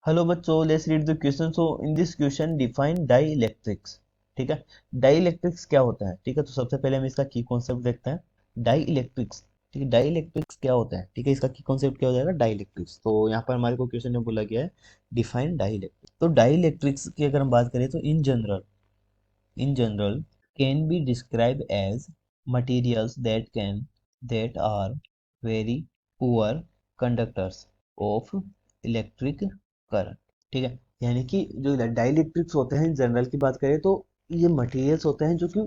Hello बच्चों, let's read the question. So in this question define dielectrics. ठीक है, die electrics क्या होता है? ठीक है, तो सबसे पहले हम इसका की कॉन्सेप्ट देखते हैं। डाई इलेक्ट्रिक्स, ठीक है, डाई इलेक्ट्रिक्स क्या होता है? ठीक है, इसका की कॉन्सेप्ट क्या हो जाएगा? Dielectrics. तो यहाँ पर हमारे को क्वेश्चन में बोला गया है डिफाइन डाई इलेक्ट्रिक्स। तो डाई इलेक्ट्रिक्स की अगर हम बात करें तो in general can be described as materials that are very poor conductors of electric current। ठीक है, यानी कि जो डाइलेक्ट्रिक्स होते हैं जनरल की बात करें तो ये मटेरियल्स होते हैं जो कि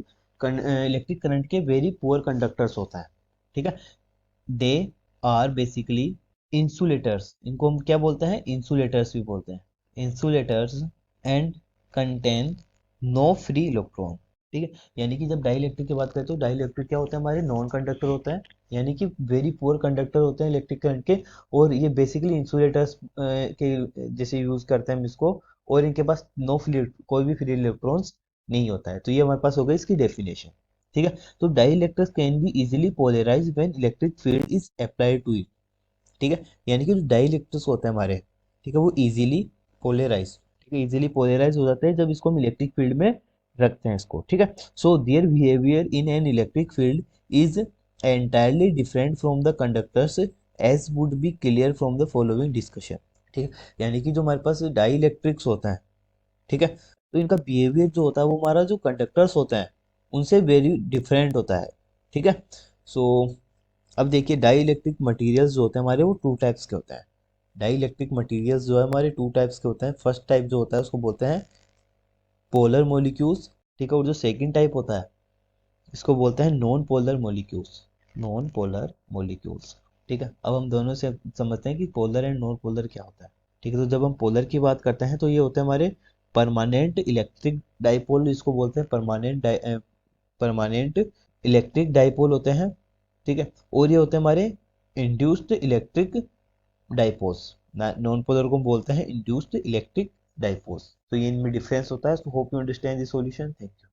इलेक्ट्रिक करंट के वेरी पुअर कंडक्टर्स होता है। ठीक है, दे आर बेसिकली इंसुलेटर्स, इनको हम क्या बोलते हैं? इंसुलेटर्स भी बोलते हैं, insulators, and contain no free electron. ठीक है, यानी कि जब डाइलेक्ट्रिक की बात करें तो डाइलेक्ट्रिक क्या होता है? हमारे नॉन कंडक्टर होता है, यानी कि वेरी पुअर कंडक्टर होते हैं इलेक्ट्रिक करंट के। और ये बेसिकली इंसुलेटर्स के जैसे यूज करते हैं हम इसको। और इनके पास नो फ्री, कोई भी फ्री इलेक्ट्रॉन्स नहीं होता है। तो ये हमारे पास हो गई इसकी डेफिनेशन। ठीक है, तो dielectrics can be easily polarise when electric field is applied to it. ठीक है, यानी कि जो डाइलेक्ट्रिक्स होते हैं हमारे, ठीक है, वो इजीली पोलराइज, ठीक है, इजीली पोलराइज हो जाते हैं जब इसको हम इलेक्ट्रिक फील्ड में रखते हैं इसको। ठीक है, so their behaviour in an electric field is entirely different from the conductors as would be clear from the following discussion. ठीक है, यानी कि जो हमारे पास डाई इलेक्ट्रिक्स होता है, ठीक है, तो इनका बिहेवियर जो होता है वो हमारा जो कंडक्टर्स होते हैं उनसे वेरी डिफरेंट होता है। ठीक है, सो अब देखिए डाई इलेक्ट्रिक मटीरियल्स जो होते हैं हमारे वो टू टाइप्स के होते हैं। डाई इलेक्ट्रिक मटीरियल्स जो है हमारे टू टाइप्स के होते हैं। फर्स्ट टाइप जो होता है उसको बोलते हैं पोलर मोलिक्यूल्स। ठीक है, और जो सेकंड टाइप होता है इसको बोलते हैं non polar molecules, non polar molecules. ठीक है, अब हम दोनों से समझते हैं कि पोलर एंड नॉन पोलर क्या होता है। ठीक है, तो जब हम पोलर की बात करते हैं तो ये होते हैं हमारे परमानेंट इलेक्ट्रिक डाइपोल, इसको बोलते हैं परमानेंट इलेक्ट्रिक डाइपोल होते हैं। ठीक है, और ये होते हैं हमारे induced electric dipoles. Non polar को बोलते हैं इंड्यूस्ड इलेक्ट्रिक डाइपोल्स। तो ये इनमें डिफरेंस होता है। So hope you understand the solution. Thank you.